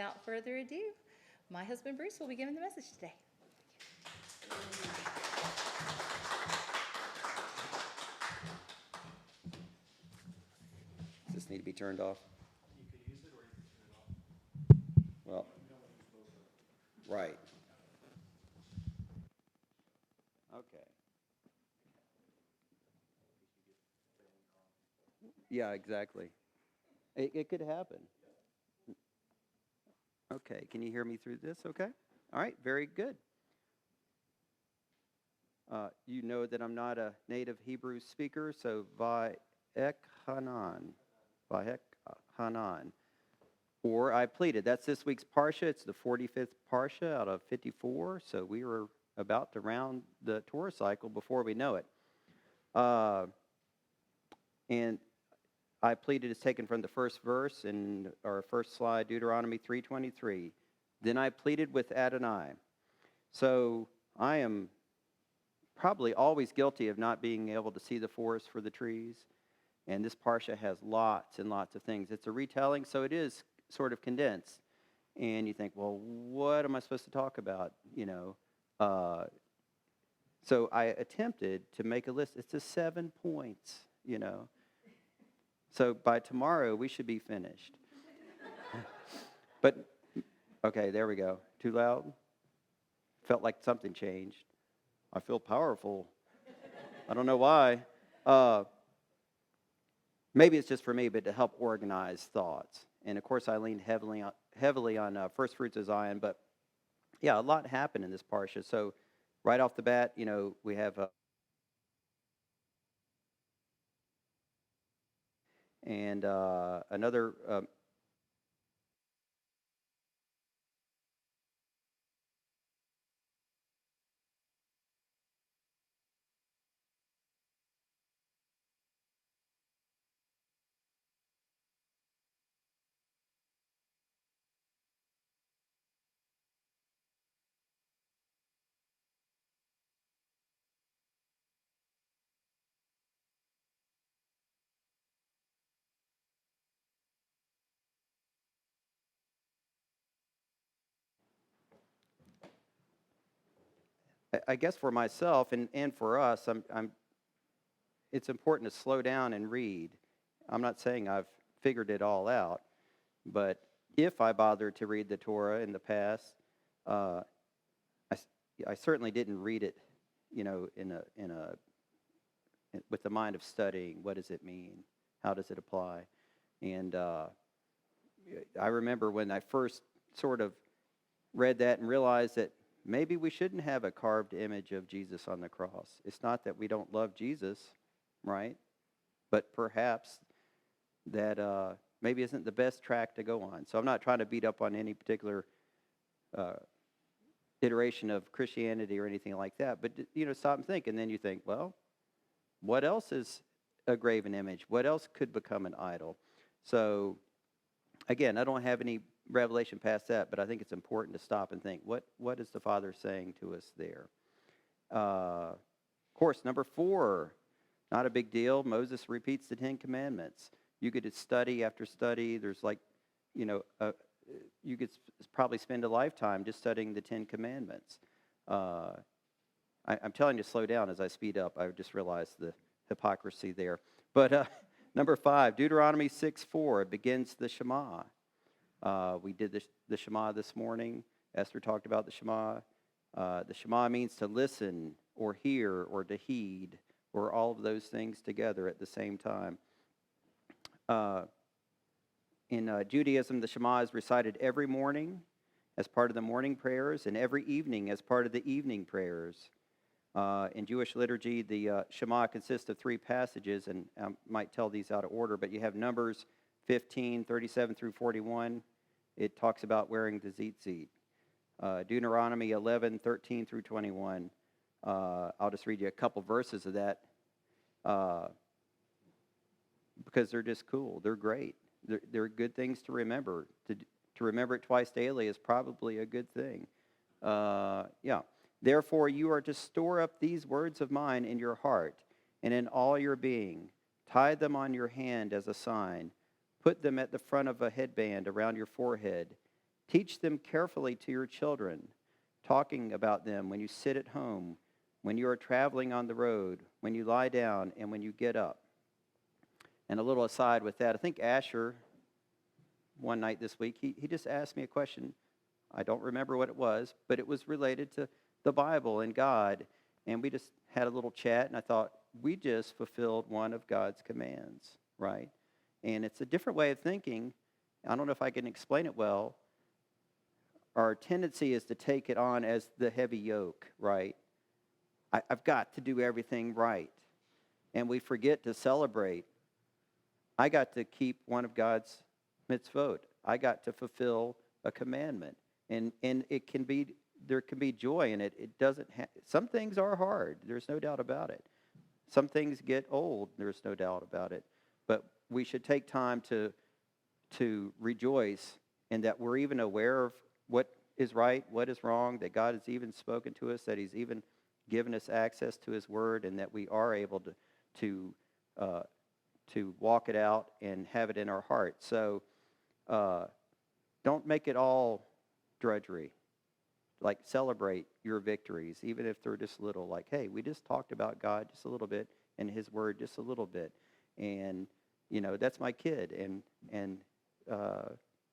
without further ado, my husband Bruce will be giving the message today. Does this need to be turned off? You could use it or you could turn it off. Well, right. Okay. Yeah, exactly. It could happen. Okay, can you hear me through this? Okay. All right, very good. You know that I'm not a native Hebrew speaker, so Va'ek Hanan. Va'ek Hanan. Or I pleaded. That's this week's Parsha. It's the 45th Parsha out of 54, so we were about to round the Torah cycle before we know it. And I pleaded is taken from the first verse in our first slide, Deuteronomy 3:23. Then I pleaded with Adonai. So I am probably always guilty of not being able to see the forest for the trees. And this Parsha has lots and lots of things. It's a retelling, so it is sort of condensed. And you think, well, what am I supposed to talk about? So I attempted to make a list. It's just 7 points, So by tomorrow, we should be finished. But, okay, there we go. Too loud? Felt like something changed. I feel powerful. I don't know why. Maybe it's just for me, but to help organize thoughts. And, of course, I leaned heavily on First Fruits of Zion. But, yeah, a lot happened in this Parsha. So right off the bat, we have another I guess for myself and for us, it's important to slow down and read. I'm not saying I've figured it all out, but if I bothered to read the Torah in the past, I certainly didn't read it, with the mind of studying. What does it mean? How does it apply? And I remember when I first sort of read that and realized that maybe we shouldn't have a carved image of Jesus on the cross. It's not that we don't love Jesus, right? But perhaps that maybe isn't the best track to go on. So I'm not trying to beat up on any particular iteration of Christianity or anything like that. But, stop and think. And then you think, well, what else is a graven image? What else could become an idol? So, again, I don't have any revelation past that, but I think it's important to stop and think, what is the Father saying to us there? Of course, number 4, not a big deal. Moses repeats the 10 Commandments. You could study after study. There's you could probably spend a lifetime just studying the 10 Commandments. I'm telling you to slow down as I speed up. I just realized the hypocrisy there. But number 5, Deuteronomy 6:4 begins the Shema. We did the Shema this morning. Esther talked about the Shema. The Shema means to listen or hear or to heed or all of those things together at the same time. In Judaism, the Shema is recited every morning as part of the morning prayers and every evening as part of the evening prayers. In Jewish liturgy, the Shema consists of 3 passages, and I might tell these out of order, but you have Numbers 15, 37 through 41. It talks about wearing the tzitzit. Deuteronomy 11, 13 through 21. I'll just read you a couple verses of that because they're just cool. They're great. They're good things to remember. To remember it twice daily is probably a good thing. Yeah. Therefore, you are to store up these words of mine in your heart and in all your being. Tie them on your hand as a sign. Put them at the front of a headband around your forehead. Teach them carefully to your children, talking about them when you sit at home, when you are traveling on the road, when you lie down, and when you get up. And a little aside with that, I think Asher, one night this week, he just asked me a question. I don't remember what it was, but it was related to the Bible and God. And we just had a little chat, and I thought, we just fulfilled one of God's commands, right? And it's a different way of thinking. I don't know if I can explain it well. Our tendency is to take it on as the heavy yoke, right? I've got to do everything right. And we forget to celebrate. I got to keep one of God's mitzvot. I got to fulfill a commandment. And it can be, there can be joy in it. It doesn't some things are hard. There's no doubt about it. Some things get old. There's no doubt about it. But we should take time to rejoice in that we're even aware of what is right, what is wrong, that God has even spoken to us, that he's even given us access to his word, and that we are able to walk it out and have it in our heart. So don't make it all drudgery. Like, celebrate your victories, even if they're just little. Like, hey, we just talked about God just a little bit and his word just a little bit. And, you know, that's my kid. And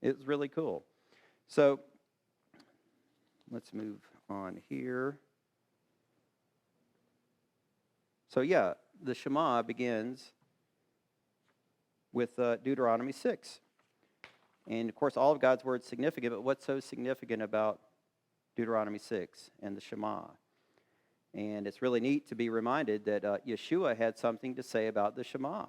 it was really cool. So let's move on here. So, yeah, the Shema begins with Deuteronomy 6. And, of course, all of God's word is significant, but what's so significant about Deuteronomy 6 and the Shema? And it's really neat to be reminded that Yeshua had something to say about the Shema.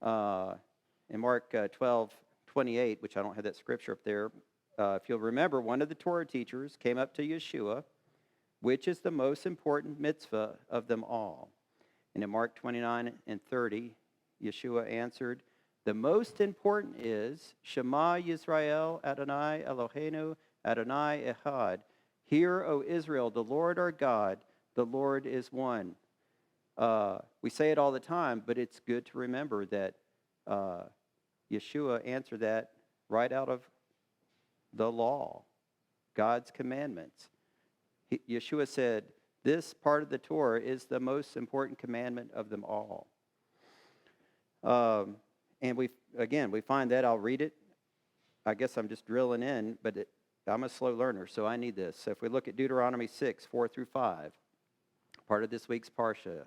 In Mark 12:28, which I don't have that scripture up there, if you'll remember, one of the Torah teachers came up to Yeshua, which is the most important mitzvah of them all. And in Mark 29:30, Yeshua answered, the most important is, Shema Yisrael Adonai Eloheinu Adonai Echad. Hear, O Israel, the Lord our God, the Lord is one. We say it all the time, but it's good to remember that Yeshua answered that right out of the law, God's commandments. Yeshua said, this part of the Torah is the most important commandment of them all. And we find that. I'll read it. I guess I'm just drilling in, but I'm a slow learner, so I need this. So if we look at Deuteronomy 6, 4 through 5, part of this week's Parsha.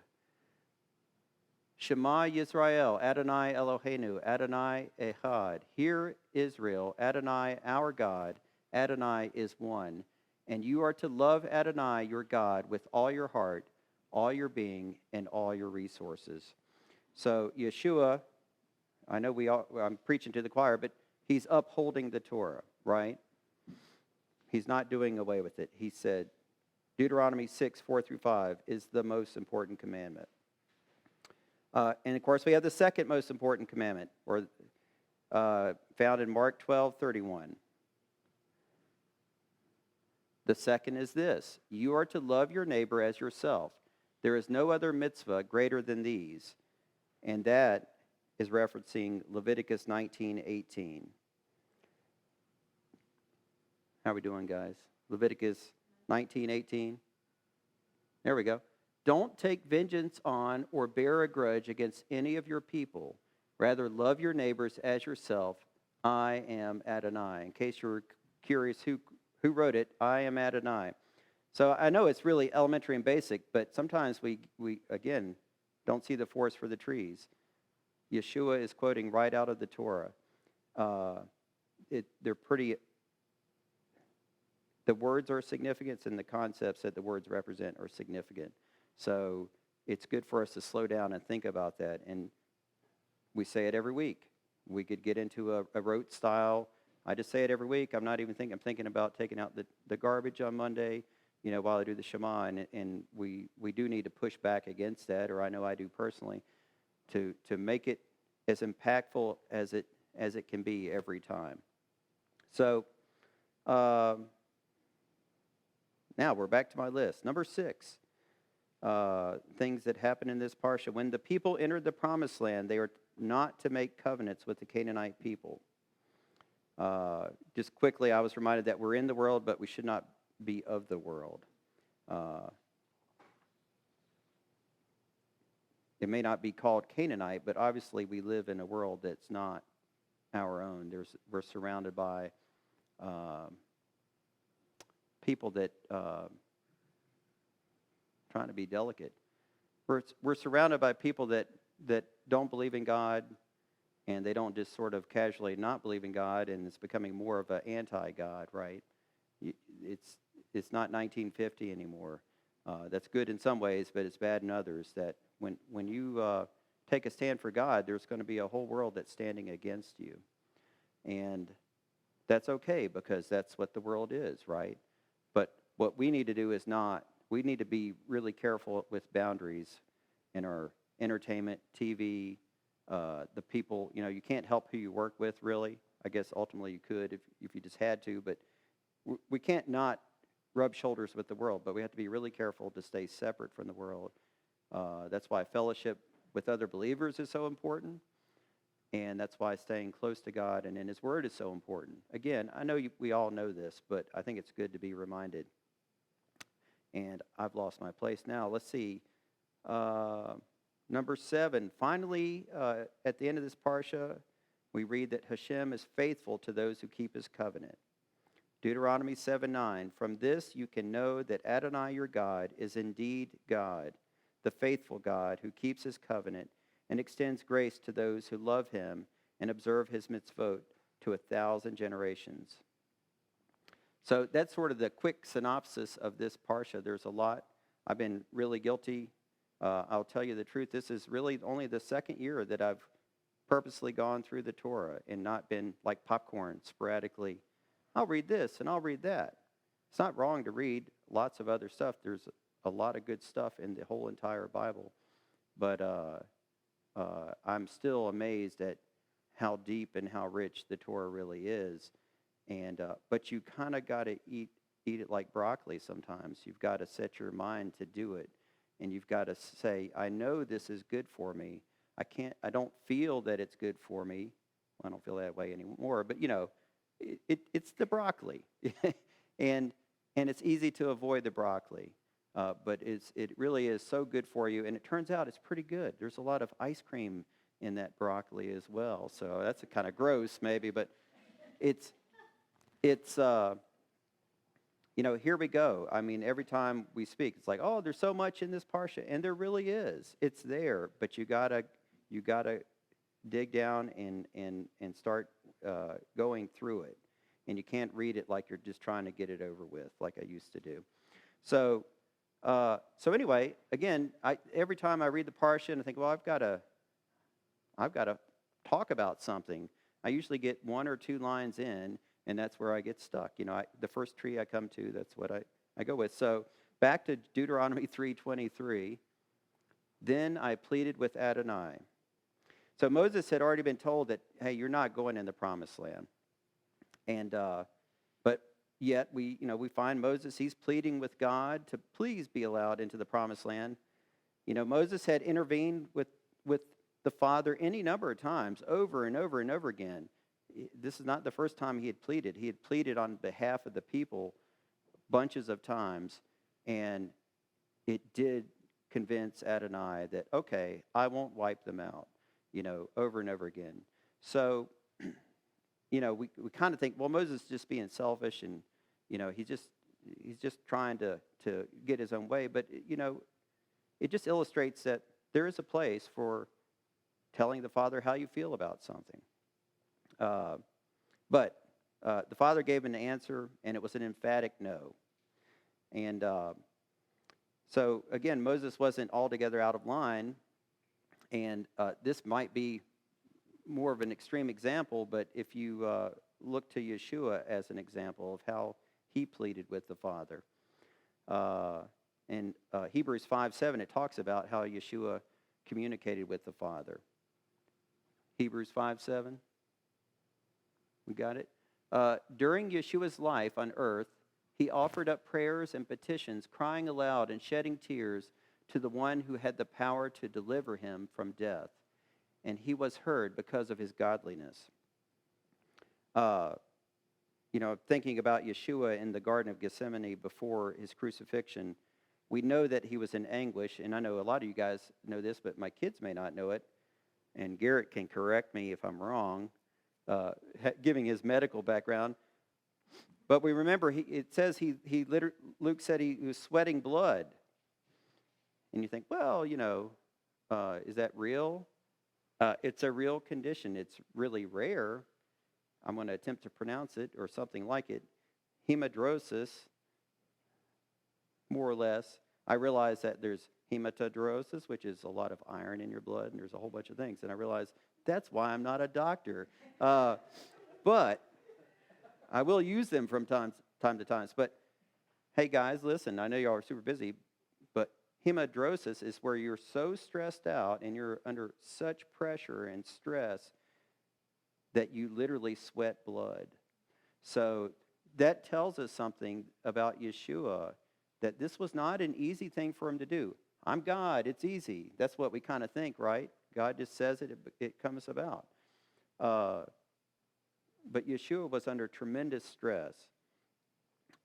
Shema Yisrael, Adonai Eloheinu, Adonai Echad. Hear, Israel, Adonai our God, Adonai is one. And you are to love Adonai your God with all your heart, all your being, and all your resources. So Yeshua, I know I'm preaching to the choir, but he's upholding the Torah, right? He's not doing away with it. He said, Deuteronomy 6, 4 through 5 is the most important commandment. And, of course, we have the second most important commandment, found in Mark 12:31. The second is this, you are to love your neighbor as yourself. There is no other mitzvah greater than these. And that is referencing Leviticus 19:18. How are we doing, guys? Leviticus 19:18. There we go. Don't take vengeance on or bear a grudge against any of your people. Rather, love your neighbors as yourself. I am Adonai. In case you're curious who wrote it, I am Adonai. So I know it's really elementary and basic, but sometimes we again, don't see the forest for the trees. Yeshua is quoting right out of the Torah. They're pretty. The words are significant, and the concepts that the words represent are significant. So it's good for us to slow down and think about that. And we say it every week. We could get into a rote style. I just say it every week. I'm thinking about taking out the garbage on Monday, while I do the Shema. And we do need to push back against that, or I know I do personally, to make it as impactful as it can be every time. So now we're back to my list. Number 6, things that happen in this parsha. When the people entered the promised land, they were not to make covenants with the Canaanite people. Just quickly, I was reminded that we're in the world, but we should not be of the world. It may not be called Canaanite, but obviously we live in a world that's not our own. We're surrounded by people that, trying to be delicate, we're surrounded by people that don't believe in God, and they don't just sort of casually not believe in God, and it's becoming more of an anti-God, right? It's not 1950 anymore. That's good in some ways, but it's bad in others. That when you take a stand for God, there's going to be a whole world that's standing against you. And that's okay, because that's what the world is, right? But what we need to do is we need to be really careful with boundaries in our entertainment, TV, the people. You can't help who you work with, really. I guess ultimately you could if you just had to, but we can't not rub shoulders with the world, but we have to be really careful to stay separate from the world. That's why fellowship with other believers is so important, and that's why staying close to God and in His Word is so important. Again, I know we all know this, but I think it's good to be reminded. And I've lost my place now. Let's see. Number 7. Finally, at the end of this parsha, we read that Hashem is faithful to those who keep His covenant. Deuteronomy 7:9. From this you can know that Adonai your God is indeed God, the faithful God who keeps His covenant and extends grace to those who love Him and observe His mitzvot to 1,000 generations. So that's sort of the quick synopsis of this parsha. There's a lot. I've been really guilty. I'll tell you the truth. This is really only the second year that I've purposely gone through the Torah and not been like popcorn sporadically. I'll read this and I'll read that. It's not wrong to read lots of other stuff. There's a lot of good stuff in the whole entire Bible. But I'm still amazed at how deep and how rich the Torah really is. And but you kind of got to eat it like broccoli sometimes. You've got to set your mind to do it. And you've got to say, I know this is good for me. I don't feel that it's good for me. Well, I don't feel that way anymore. But, it's the broccoli. and it's easy to avoid the broccoli. But it really is so good for you. And it turns out it's pretty good. There's a lot of ice cream in that broccoli as well. So that's kind of gross maybe, but it's here we go. I mean, every time we speak, it's like, oh, there's so much in this parsha, and there really is. It's there, but you gotta dig down and start going through it, and you can't read it like you're just trying to get it over with, like I used to do. So anyway, again, every time I read the parsha, and I think, well, I've got to talk about something. I usually get 1 or 2 lines in. And that's where I get stuck. The first tree I come to, that's what I go with. So back to Deuteronomy 3:23. Then I pleaded with Adonai. So Moses had already been told that, hey, you're not going in the promised land. And but yet we find Moses, he's pleading with God to please be allowed into the promised land. Moses had intervened with the Father any number of times, over and over and over again. This is not the first time he had pleaded. He had pleaded on behalf of the people bunches of times, and it did convince Adonai that, okay, I won't wipe them out, over and over again. So, we kind of think, well, Moses is just being selfish, and, he's just trying to get his own way. But, it just illustrates that there is a place for telling the Father how you feel about something. But the Father gave an answer, and it was an emphatic no. And so, again, Moses wasn't altogether out of line, and this might be more of an extreme example, but if you look to Yeshua as an example of how he pleaded with the Father. In Hebrews 5:7, it talks about how Yeshua communicated with the Father. Hebrews 5:7. We got it? During Yeshua's life on earth, he offered up prayers and petitions, crying aloud and shedding tears to the one who had the power to deliver him from death. And he was heard because of his godliness. thinking about Yeshua in the Garden of Gethsemane before his crucifixion, we know that he was in anguish, and I know a lot of you guys know this, but my kids may not know it, and Garrett can correct me if I'm wrong, giving his medical background. But we remember, it says Luke said he was sweating blood. And you think, well, is that real? It's a real condition. It's really rare. I'm going to attempt to pronounce it or something like it. Hematidrosis, more or less. I realize that there's hematidrosis, which is a lot of iron in your blood, and there's a whole bunch of things. And I realize that's why I'm not a doctor. But I will use them from time to time. But hey, guys, listen, I know y'all are super busy, but hematidrosis is where you're so stressed out and you're under such pressure and stress that you literally sweat blood. So that tells us something about Yeshua, that this was not an easy thing for him to do. I'm God, it's easy. That's what we kind of think, right? God just says it, it comes about. But Yeshua was under tremendous stress.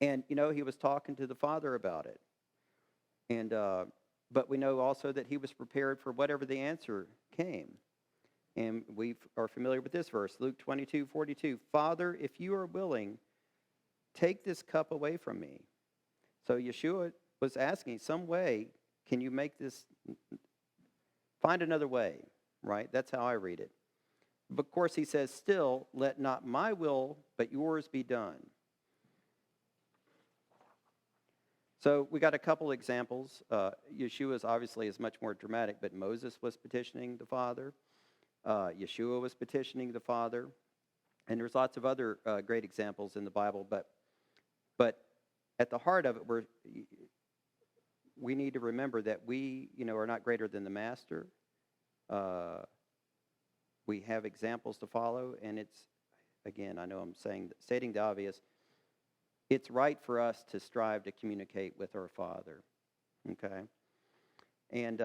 And, he was talking to the Father about it. And but we know also that he was prepared for whatever the answer came. And we are familiar with this verse, Luke 22:42. Father, if you are willing, take this cup away from me. So Yeshua was asking, some way, can you make this, find another way, right? That's how I read it. But of course he says, still, let not my will, but yours be done. So we got a couple examples. Yeshua's obviously is much more dramatic, but Moses was petitioning the Father. Yeshua was petitioning the Father. And there's lots of other great examples in the Bible, but at the heart of it, we need to remember that we, are not greater than the Master. We have examples to follow, and it's, again, I know I'm stating the obvious, it's right for us to strive to communicate with our Father, okay? And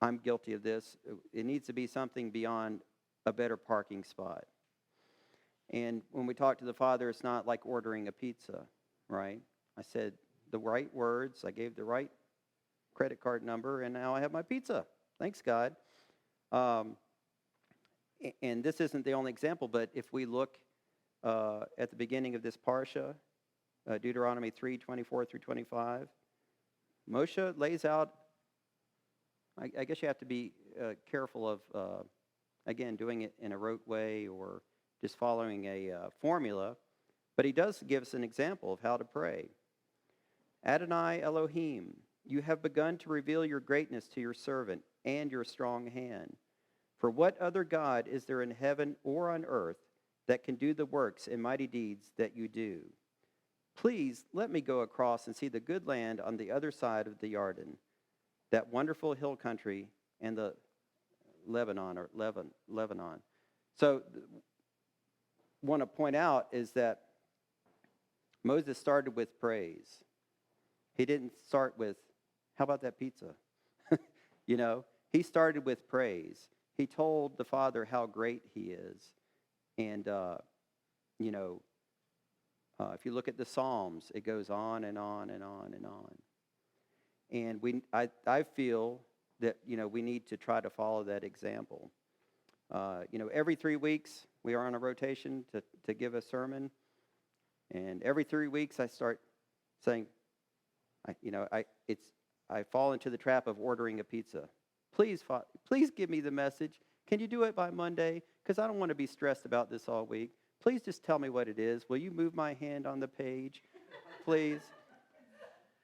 I'm guilty of this. It needs to be something beyond a better parking spot. And when we talk to the Father, it's not like ordering a pizza, right? I said the right words, I gave the right credit card number, and now I have my pizza. Thanks, God. And this isn't the only example, but if we look at the beginning of this parsha, Deuteronomy 3:24 through 25, Moshe lays out, I guess you have to be careful of, again, doing it in a rote way or just following a formula, but he does give us an example of how to pray. Adonai Elohim, you have begun to reveal your greatness to your servant and your strong hand. For what other God is there in heaven or on earth that can do the works and mighty deeds that you do? Please let me go across and see the good land on the other side of the Jordan, that wonderful hill country and the Lebanon. So want to point out is that Moses started with praise. He didn't start with, how about that pizza? He started with praise. He told the Father how great he is. And, if you look at the Psalms, it goes on and on and on and on. And I feel that, we need to try to follow that example. Every 3 weeks, we are on a rotation to give a sermon. And every 3 weeks, I start saying, I fall into the trap of ordering a pizza. Please give me the message. Can you do it by Monday? Because I don't want to be stressed about this all week. Please just tell me what it is. Will you move my hand on the page, please?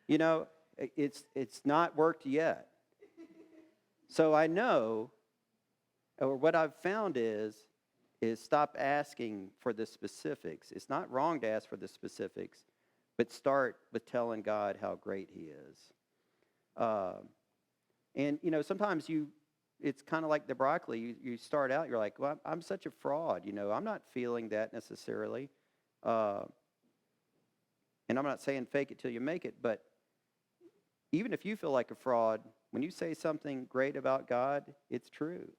It's not worked yet. So I know, or what I've found is stop asking for the specifics. It's not wrong to ask for the specifics, but start with telling God how great he is. And, sometimes it's kind of like the broccoli. You start out, you're like, well, I'm such a fraud. I'm not feeling that necessarily. And I'm not saying fake it till you make it, but even if you feel like a fraud, when you say something great about God, it's true.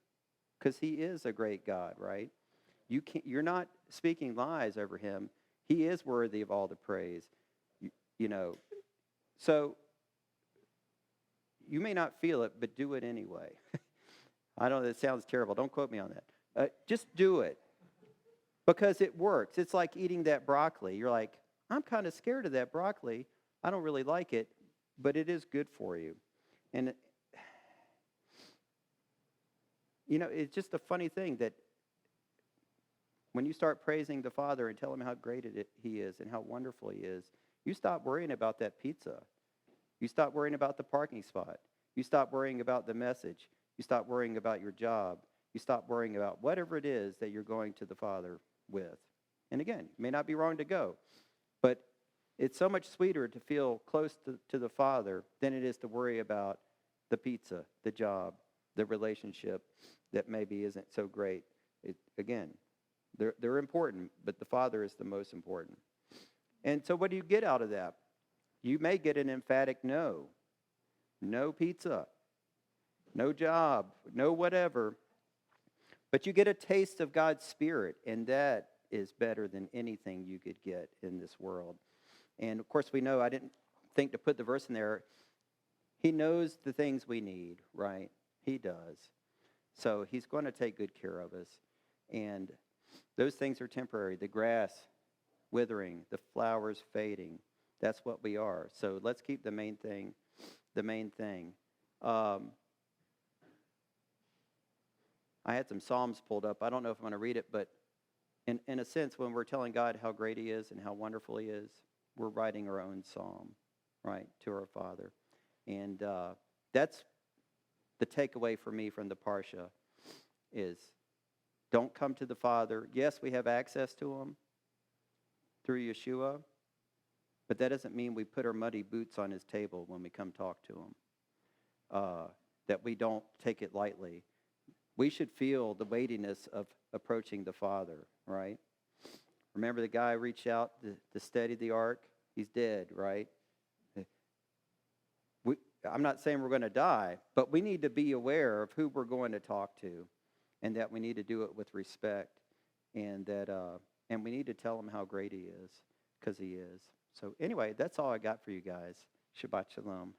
Because he is a great God, right? you're not speaking lies over him. He is worthy of all the praise. You know, so you may not feel it, but do it anyway. I know that sounds terrible. Don't quote me on that. Just do it because it works. It's like eating that broccoli. You're like, I'm kind of scared of that broccoli. I don't really like it, but it is good for you. And, you know, it's just a funny thing that when you start praising the Father and tell him how great he is and how wonderful he is, you stop worrying about that pizza. You stop worrying about the parking spot. You stop worrying about the message. You stop worrying about your job. You stop worrying about whatever it is that you're going to the Father with. And again, it may not be wrong to go, but it's so much sweeter to feel close to the Father than it is to worry about the pizza, the job, the relationship that maybe isn't so great. Again, they're important, but the Father is the most important. And so what do you get out of that? You may get an emphatic no. No pizza. No job. No whatever. But you get a taste of God's Spirit, and that is better than anything you could get in this world. And, of course, we know, I didn't think to put the verse in there, he knows the things we need, right? He does. So he's going to take good care of us. And those things are temporary. The grass withering, the flowers fading. That's what we are. So let's keep the main thing the main thing. I had some Psalms pulled up. I don't know if I'm going to read it, but in a sense, when we're telling God how great he is and how wonderful he is, we're writing our own psalm, right, to our Father. And that's the takeaway for me from the Parsha is don't come to the Father. Yes, we have access to him through Yeshua, but that doesn't mean we put our muddy boots on his table when we come talk to him, that we don't take it lightly. We should feel the weightiness of approaching the Father, right? Remember the guy reached out to steady the ark? He's dead, right? I'm not saying we're going to die, but we need to be aware of who we're going to talk to and that we need to do it with respect and that and we need to tell him how great he is because he is. So anyway, that's all I got for you guys. Shabbat shalom.